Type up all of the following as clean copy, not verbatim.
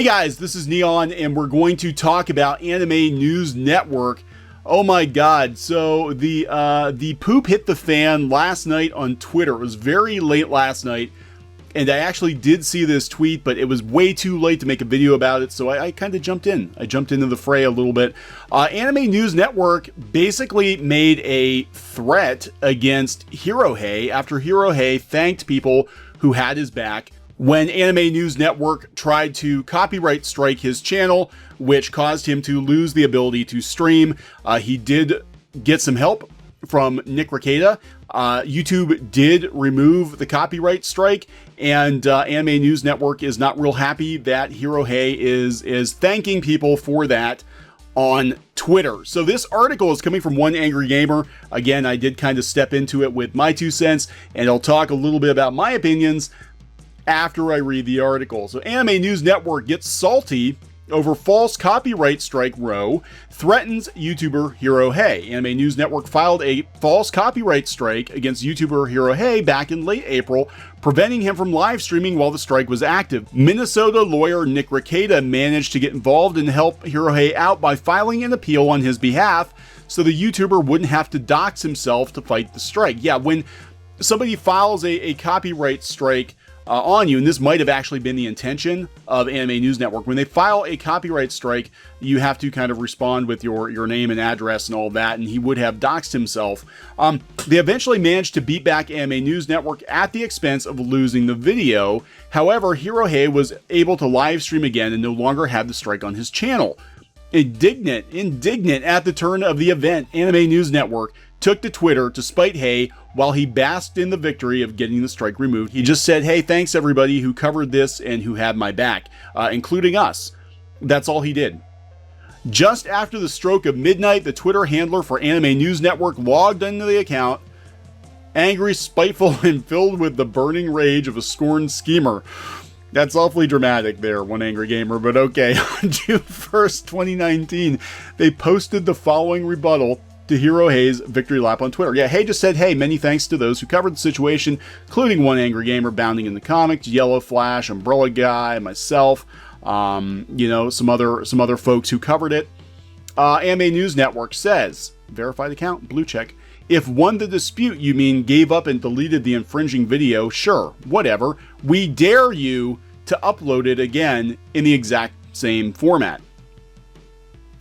Hey guys, this is Neon, and we're going to talk about Anime News Network. Oh my god, so the poop hit the fan last night on Twitter. It was very late last night, and I actually did see this tweet, but it was way too late to make a video about it, so I kind of jumped in. I jumped into the fray a little bit. Anime News Network basically made a threat against Hirohei after Hirohei thanked people who had his back when Anime News Network tried to copyright strike his channel, which caused him to lose the ability to stream. He did get some help from Nick Rekieta. YouTube did remove the copyright strike, and Anime News Network is not real happy that Hirohei is thanking people for that on Twitter. So this article is coming from One Angry Gamer. Again, I did kind of step into it with my 2 cents, and I'll talk a little bit about my opinions after I read the article. So Anime News Network gets salty over false copyright strike row, threatens YouTuber Hirohei. Anime News Network filed a false copyright strike against YouTuber Hirohei back in late April, preventing him from live streaming while the strike was active. Minnesota lawyer Nick Rekieta managed to get involved and help Hirohei out by filing an appeal on his behalf so the YouTuber wouldn't have to dox himself to fight the strike. Yeah, when somebody files a copyright strike on you, and this might have actually been the intention of Anime News Network. When they file a copyright strike, you have to kind of respond with your name and address and all that, and he would have doxed himself. They eventually managed to beat back Anime News Network at the expense of losing the video. However, Hirohei was able to live stream again and no longer had the strike on his channel. Indignant at the turn of the event, Anime News Network took to Twitter to spite Hay while he basked in the victory of getting the strike removed. He just said, hey, thanks everybody who covered this and who had my back, including us. That's all he did. Just after the stroke of midnight, the Twitter handler for Anime News Network logged into the account, angry, spiteful, and filled with the burning rage of a scorned schemer. That's awfully dramatic there, One Angry Gamer, but okay. On June 1st, 2019, they posted the following rebuttal to Hirohei's victory lap on Twitter. Yeah, Hay just said, hey, many thanks to those who covered the situation, including One Angry Gamer, Bounding in the Comics, Yellow Flash, Umbrella Guy, myself, some other folks who covered it. Anime News Network says, verified account, blue check. If won the dispute, you mean gave up and deleted the infringing video, sure, whatever. We dare you to upload it again in the exact same format.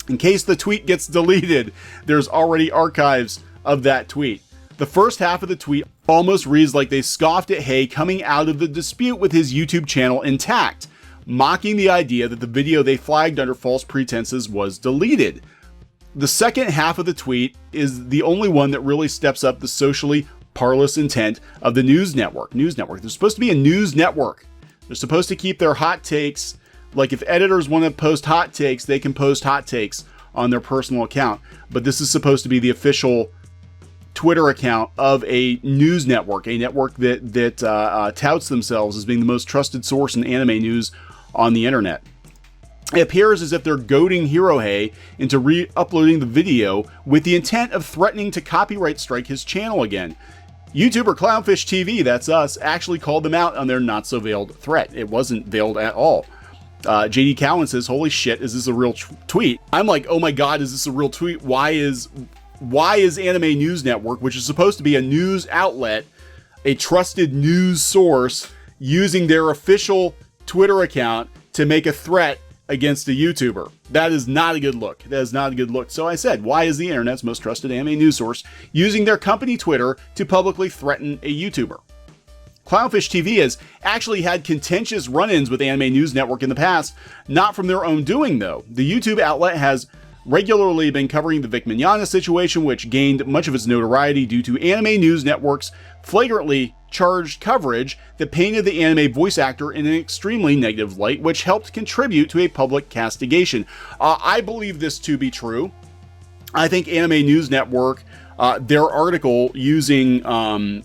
In case the tweet gets deleted, there's already archives of that tweet. The first half of the tweet almost reads like they scoffed at Hay coming out of the dispute with his YouTube channel intact, mocking the idea that the video they flagged under false pretenses was deleted. The second half of the tweet is the only one that really steps up the socially parlous intent of the news network. They're supposed to be a news network. They're supposed to keep their hot takes. Like if editors want to post hot takes, they can post hot takes on their personal account. But this is supposed to be the official Twitter account of a news network, a network that touts themselves as being the most trusted source in anime news on the internet. It appears as if they're goading Hirohei into re-uploading the video with the intent of threatening to copyright strike his channel again. YouTuber Clownfish TV, that's us, actually called them out on their not-so-veiled threat. It wasn't veiled at all. JD Cowan says, holy shit, is this a real tweet? I'm like, oh my god, is this a real tweet? Why is Anime News Network, which is supposed to be a news outlet, a trusted news source, using their official Twitter account to make a threat against a YouTuber? That is not a good look. That is not a good look. So I said, why is the internet's most trusted anime news source using their company Twitter to publicly threaten a YouTuber? Clownfish TV has actually had contentious run-ins with Anime News Network in the past, not from their own doing though. The YouTube outlet has regularly been covering the Vic Mignogna situation, which gained much of its notoriety due to Anime News Network's flagrantly charged coverage that painted the anime voice actor in an extremely negative light, which helped contribute to a public castigation. I believe this to be true. I think Anime News Network, their article using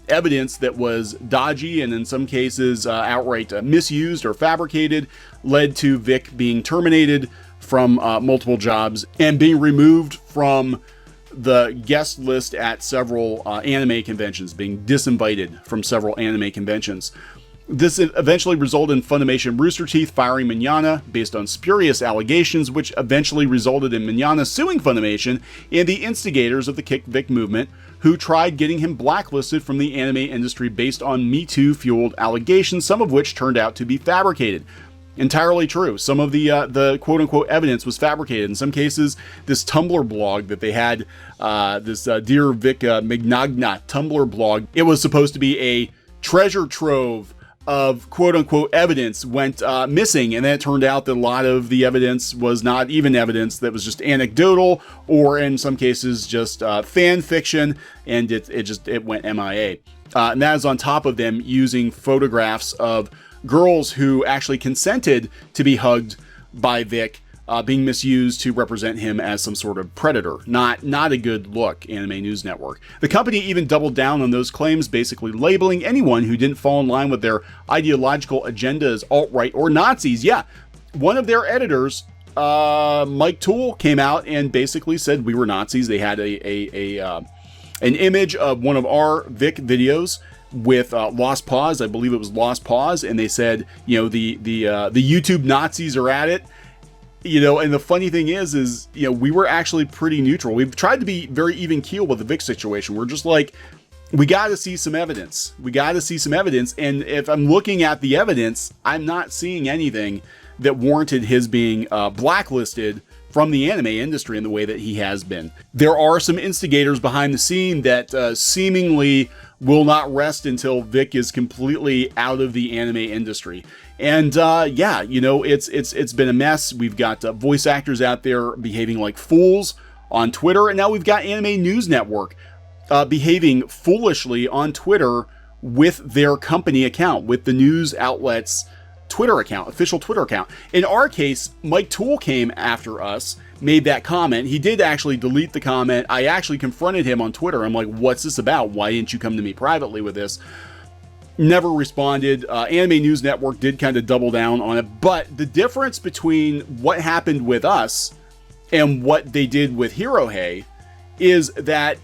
evidence that was dodgy and in some cases outright misused or fabricated, led to Vic being terminated from multiple jobs and being removed from the guest list at several anime conventions, being disinvited from several anime conventions. This eventually resulted in Funimation Rooster Teeth firing Manana based on spurious allegations, which eventually resulted in Manana suing Funimation and the instigators of the Kick Vic movement, who tried getting him blacklisted from the anime industry based on Me Too-fueled allegations, some of which turned out to be fabricated. Entirely true. Some of the quote-unquote evidence was fabricated. In some cases, this Tumblr blog that they had, this Dear Vic Mignogna Tumblr blog, it was supposed to be a treasure trove of quote-unquote evidence, went missing, and then it turned out that a lot of the evidence was not even evidence, that was just anecdotal, or in some cases just fan fiction, and it went MIA. And that is on top of them using photographs of girls who actually consented to be hugged by Vic, being misused to represent him as some sort of predator. Not a good look, Anime News Network. The company even doubled down on those claims, basically labeling anyone who didn't fall in line with their ideological agenda as alt-right or Nazis. Yeah, one of their editors, Mike Toole, came out and basically said we were Nazis. They had an image of one of our Vic videos with Lost Pause. I believe it was Lost Pause, and they said, you know, the YouTube Nazis are at it. You know, and the funny thing is, you know, we were actually pretty neutral. We've tried to be very even keel with the Vic situation. We're just like, we got to see some evidence. We got to see some evidence. And if I'm looking at the evidence, I'm not seeing anything that warranted his being blacklisted from the anime industry in the way that he has been. There are some instigators behind the scene that seemingly will not rest until Vic is completely out of the anime industry. And yeah, you know, it's been a mess. We've got voice actors out there behaving like fools on Twitter, and now we've got Anime News Network behaving foolishly on Twitter with their company account, with the news outlet's Twitter account, official Twitter account. In our case, Mike Toole came after us, made that comment. He did actually delete the comment. I actually confronted him on Twitter. I'm like, what's this about? Why didn't you come to me privately with this? Never responded. Anime News Network did kind of double down on it. But the difference between what happened with us and what they did with Hirohei is that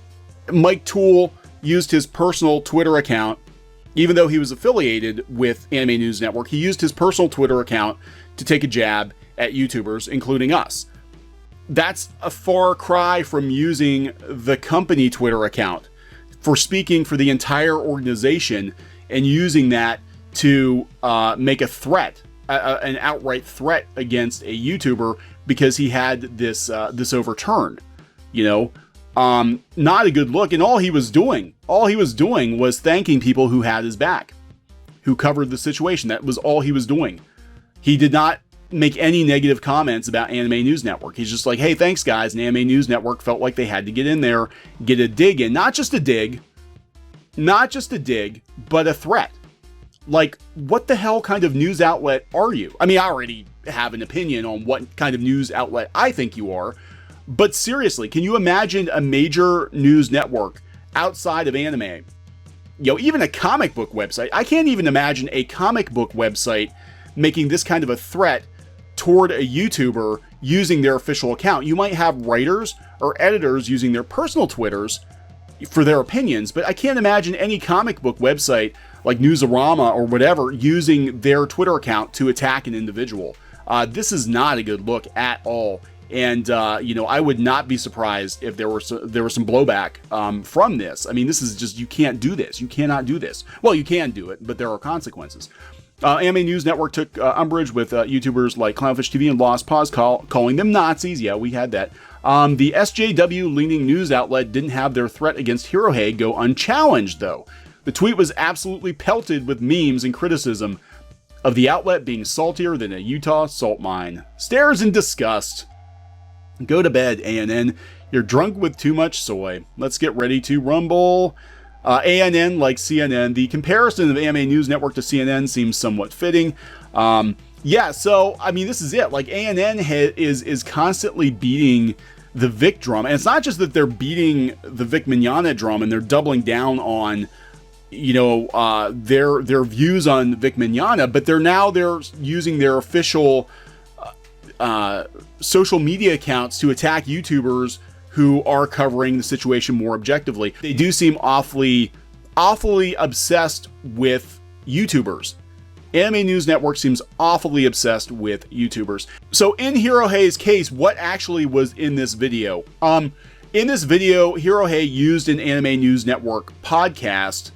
Mike Toole used his personal Twitter account. Even though he was affiliated with Anime News Network, he used his personal Twitter account to take a jab at YouTubers, including us. That's a far cry from using the company Twitter account for speaking for the entire organization and using that to make a threat, an outright threat against a YouTuber because he had this overturned. You know, not a good look. And all he was doing was thanking people who had his back, who covered the situation. That was all he was doing. He did not make any negative comments about Anime News Network. He's just like, hey, thanks guys. And Anime News Network felt like they had to get in there, get a dig in, not just a dig, but a threat. Like, what the hell kind of news outlet are you? I mean, I already have an opinion on what kind of news outlet I think you are. But seriously, can you imagine a major news network outside of anime? You know, even a comic book website. I can't even imagine a comic book website making this kind of a threat toward a YouTuber using their official account. You might have writers or editors using their personal Twitters for their opinions, but I can't imagine any comic book website like Newsarama or whatever using their Twitter account to attack an individual. This is not a good look at all. And, you know, I would not be surprised if there was some blowback from this. I mean, this is just, you can't do this. You cannot do this. Well, you can do it, but there are consequences. Anime News Network took umbrage with YouTubers like Clownfish TV and Lost Pause calling them Nazis. Yeah, we had that. The SJW-leaning news outlet didn't have their threat against Hirohei go unchallenged, though. The tweet was absolutely pelted with memes and criticism of the outlet being saltier than a Utah salt mine. Stares in disgust. Go to bed, ANN. You're drunk with too much soy. Let's get ready to rumble. ANN, like CNN, the comparison of Anime News Network to CNN seems somewhat fitting. Yeah, so, I mean, this is it. Like, ANN is constantly beating the Vic drum. And it's not just that they're beating the Vic Mignogna drum and they're doubling down on, you know, their views on Vic Mignogna, but they're using their official social media accounts to attack YouTubers who are covering the situation more objectively. They do seem awfully obsessed with YouTubers. Anime News Network seems awfully obsessed with YouTubers. So in Hirohei's case, what actually was in this video? In this video, Hirohei used an Anime News Network podcast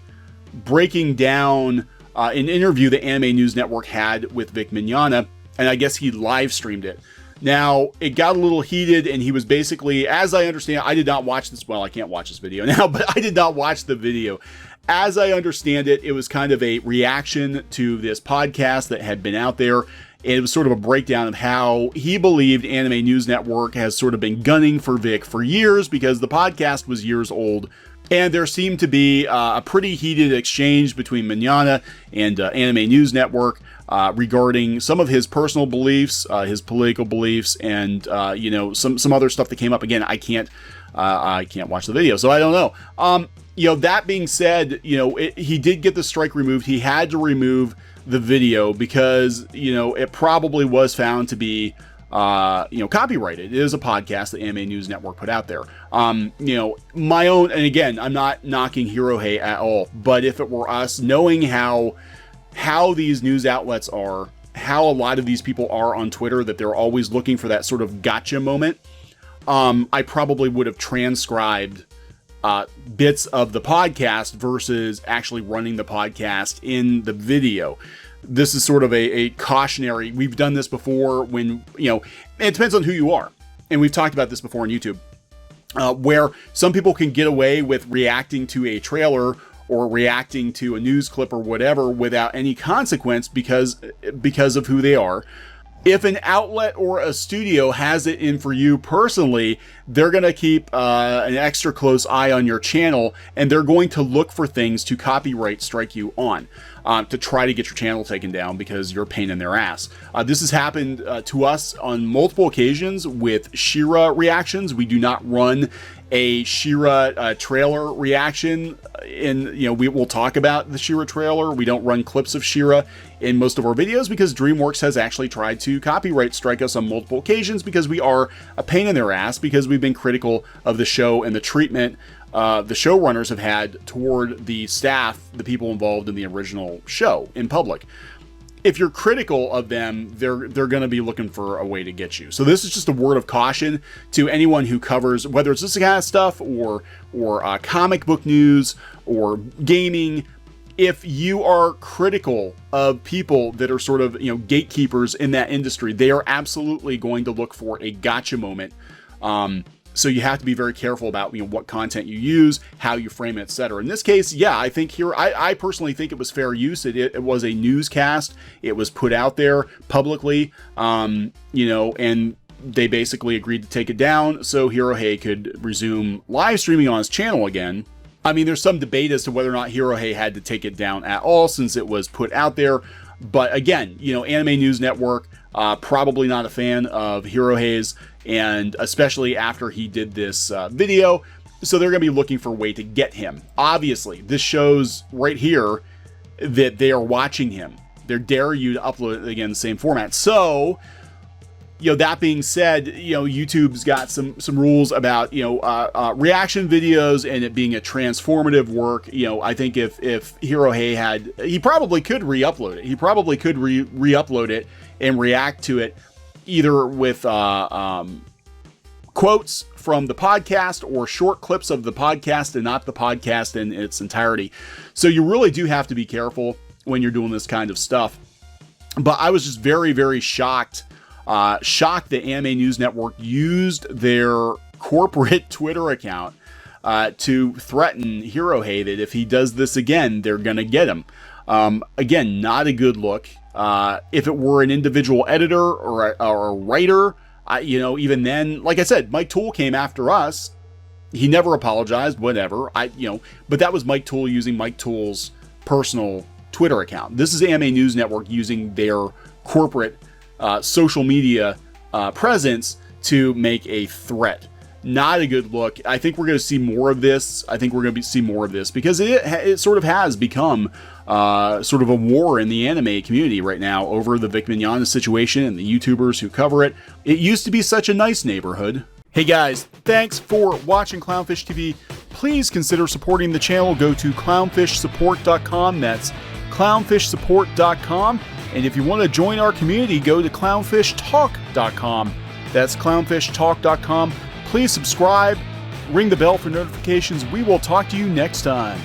breaking down an interview that Anime News Network had with Vic Mignogna, and I guess he live streamed it. Now, it got a little heated, and he was basically, as I understand, I did not watch this, well, I can't watch this video now, but I did not watch the video. As I understand it, it was kind of a reaction to this podcast that had been out there. It was sort of a breakdown of how he believed Anime News Network has sort of been gunning for Vic for years because the podcast was years old. And there seemed to be a pretty heated exchange between Mignogna and Anime News Network regarding some of his personal beliefs, his political beliefs, and some other stuff that came up. Again, I can't watch the video, so I don't know. That being said, he did get the strike removed. He had to remove the video because, it probably was found to be, copyrighted. It is a podcast that Anime News Network put out there. My own, and again, I'm not knocking Hirohei at all, but if it were us, knowing how these news outlets are, how a lot of these people are on Twitter, that they're always looking for that sort of gotcha moment, I probably would have transcribed bits of the podcast versus actually running the podcast in the video. This is sort of a cautionary. We've done this before when, it depends on who you are. And we've talked about this before on YouTube, where some people can get away with reacting to a trailer or reacting to a news clip or whatever without any consequence because of who they are. If an outlet or a studio has it in for you personally, they're going to keep an extra close eye on your channel, and they're going to look for things to copyright strike you on, to try to get your channel taken down because you're a pain in their ass. This has happened to us on multiple occasions with She-Ra reactions. We do not run a She-Ra trailer reaction. We will talk about the She-Ra trailer. We don't run clips of She-Ra in most of our videos because DreamWorks has actually tried to copyright strike us on multiple occasions because we are a pain in their ass, because we've been critical of the show and the treatment the showrunners have had toward the staff, the people involved in the original show in public. If you're critical of them, they're going to be looking for a way to get you. So this is just a word of caution to anyone who covers, whether it's this kind of stuff or comic book news or gaming. If you are critical of people that are sort of, gatekeepers in that industry, they are absolutely going to look for a gotcha moment. So you have to be very careful about, what content you use, how you frame it, etc. In this case, yeah, I think here, I personally think it was fair use. It was a newscast. It was put out there publicly, and they basically agreed to take it down so Hirohei could resume live streaming on his channel again. I mean, there's some debate as to whether or not Hirohei had to take it down at all since it was put out there. But again, Anime News Network, probably not a fan of Hirohei's, and especially after he did this video. So they're going to be looking for a way to get him. Obviously, this shows right here that they are watching him. They dare you to upload it again in the same format. So, that being said, YouTube's got some rules about, reaction videos and it being a transformative work. I think if Hirohei he probably could re-upload it. He probably could re-upload it and react to it either with quotes from the podcast or short clips of the podcast and not the podcast in its entirety. So you really do have to be careful when you're doing this kind of stuff. But I was just very, very shocked that Anime News Network used their corporate Twitter account to threaten Hirohei that if he does this again, they're going to get him. Again, not a good look. If it were an individual editor or a writer, even then, like I said, Mike Toole came after us. He never apologized, whatever. But that was Mike Toole using Mike Toole's personal Twitter account. This is Anime News Network using their corporate social media presence to make a threat. Not a good look. I think we're going to see more of this. Because it sort of has become sort of a war in the anime community right now over the Vic Mignogna situation and the YouTubers who cover it. It used to be such a nice neighborhood. Hey guys, thanks for watching Clownfish TV. Please consider supporting the channel. Go to clownfishsupport.com. That's clownfishsupport.com. And if you want to join our community, go to clownfishtalk.com. That's clownfishtalk.com. Please subscribe, ring the bell for notifications. We will talk to you next time.